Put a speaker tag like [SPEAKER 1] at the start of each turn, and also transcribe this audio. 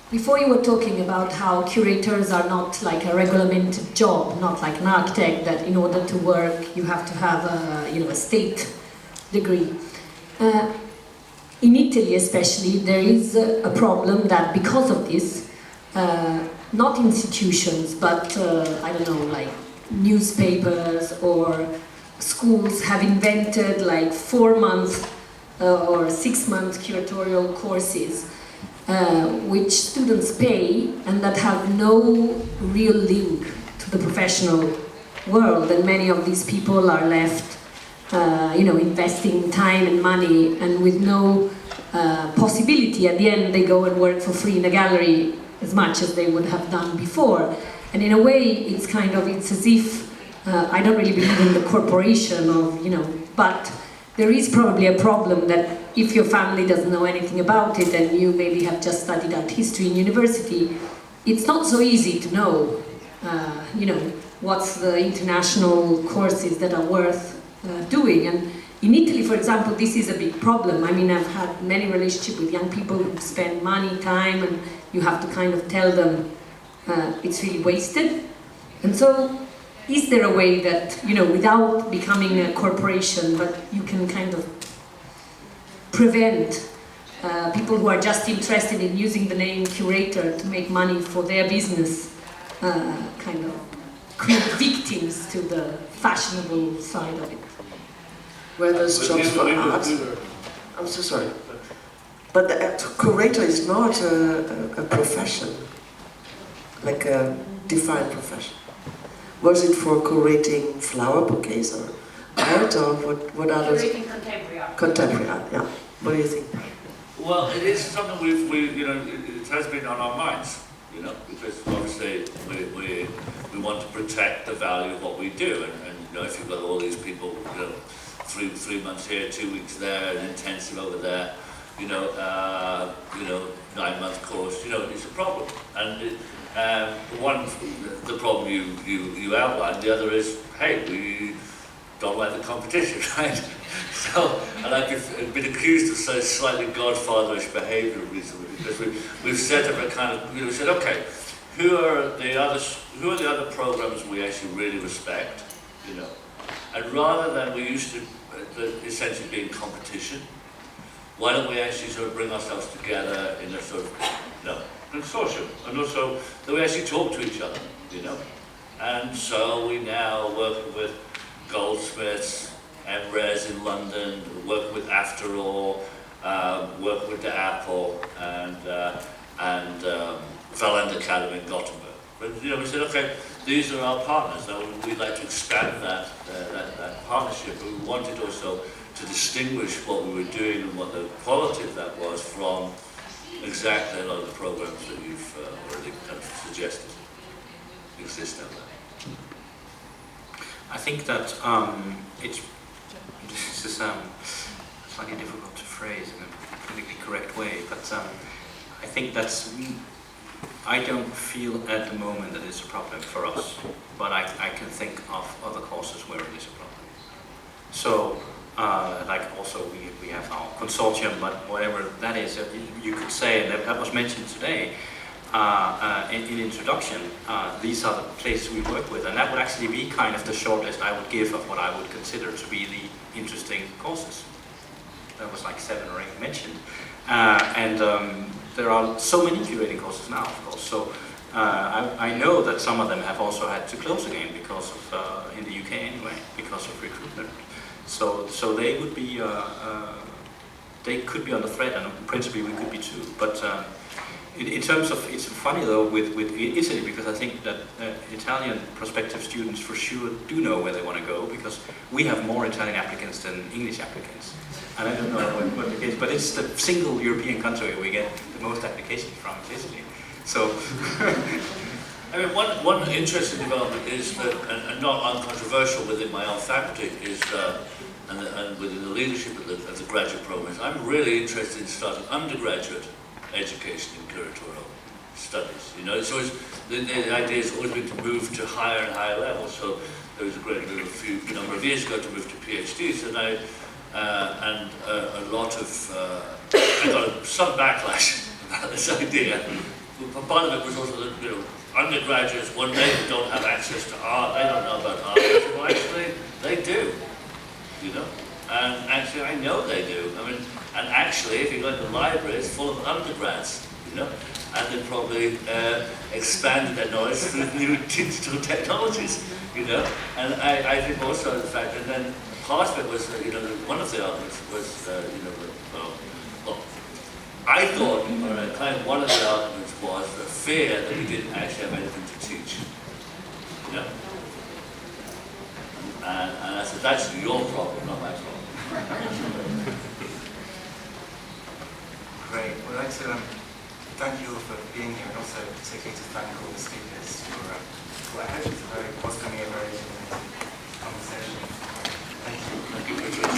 [SPEAKER 1] Before you were talking about how curators are not like a regulated job, not like an architect that in order to work you have to have a state degree. In Italy especially, there is a problem that because of this, not institutions, but I don't know, like newspapers or schools have invented like 4-month or 6-month curatorial courses which students pay and that have no real link to the professional world, and many of these people are left investing time and money and with no possibility. At the end they go and work for free in a gallery as much as they would have done before, and in a way it's as if I don't really believe in the corporation of but there is probably a problem that if your family doesn't know anything about it and you maybe have just studied art history in university, it's not so easy to know what's the international courses that are worth doing. And in Italy, for example, this is a big problem. I mean, I've had many relationships with young people who spend money, time, and you have to kind of tell them it's really wasted. And so, is there a way that, without becoming a corporation, but you can kind of prevent people who are just interested in using the name curator to make money for their business, kind of create victims to the fashionable side of it?
[SPEAKER 2] Where there's jobs for art. I'm so sorry. But the curator is not a profession, like a defined profession. Was it for curating flower bouquets or art, or what others?
[SPEAKER 3] Curating contemporary art.
[SPEAKER 2] Contemporary art, yeah. What do you think?
[SPEAKER 4] Well, it is something it has been on our minds, because obviously we want to protect the value of what we do, and if you've got all these people, 3 months here, 2 weeks there, an intensive over there, 9-month course, it's a problem. And the problem you outlined, the other is, hey, we don't like the competition, right? So, and I've been accused of slightly godfatherish behaviour recently, because we've set up a kind of, we said, okay, who are the other programs we actually really respect, and rather than we used to essentially be in competition, why don't we actually sort of bring ourselves together in a sort of consortium, and also that we actually talk to each other, and so we now work with Goldsmiths, MRes in London, work with After All, work with the Apple, and Valend Academy in Gothenburg. But we said, okay, these are our partners. Now we'd like to expand that partnership, but we wanted also to distinguish what we were doing and what the quality of that was from exactly a lot of the programs that you've already kind of suggested exist out there.
[SPEAKER 5] I think that this is slightly difficult to phrase in a politically correct way, but I think I don't feel at the moment that it's a problem for us, but I can think of other courses where it is a problem. So, also we have our consortium, but whatever that is, you could say, and that was mentioned today in introduction, these are the places we work with, and that would actually be kind of the shortlist I would give of what I would consider to be the interesting courses. There was like 7 or 8 mentioned, and there are so many curating courses now, of course. So I know that some of them have also had to close again because of, in the UK anyway, because of recruitment. So they would be, they could be under threat, and principally we could be too. But in terms of, it's funny though with Italy, because I think that Italian prospective students for sure do know where they want to go, because we have more Italian applicants than English applicants. And I don't know what the case, but it's the single European country where we get the most applications from, is Italy. So,
[SPEAKER 4] I mean, one interesting development is that, and not uncontroversial within my own faculty, is and within the leadership of the graduate programs, I'm really interested in starting undergraduate education in curatorial studies. So the idea has always been to move to higher and higher levels. So there was a great move a number of years ago to move to PhDs, and a lot of I got some backlash about this idea. part of it was also that, you know, undergraduates, when they don't have access to art, they don't know about art. I said, well, actually, they do, you know. And actually, I know they do. I mean, and actually, if you go to the library, it's full of undergrads, you know. And they probably expanded their knowledge through new digital technologies, you know. And I think also the fact, and then part of it was, you know, one of the arguments was, you know, well, I thought, or kind of one of the arguments was the fear that we didn't actually have anything to teach, you know. And I said, that's your problem, not my problem.
[SPEAKER 3] Great. Well, I'd like to thank you all for being here, and also particularly to thank all the speakers for what I hope is what's coming a very illuminating conversation. Thank you.
[SPEAKER 4] Thank you, Richard.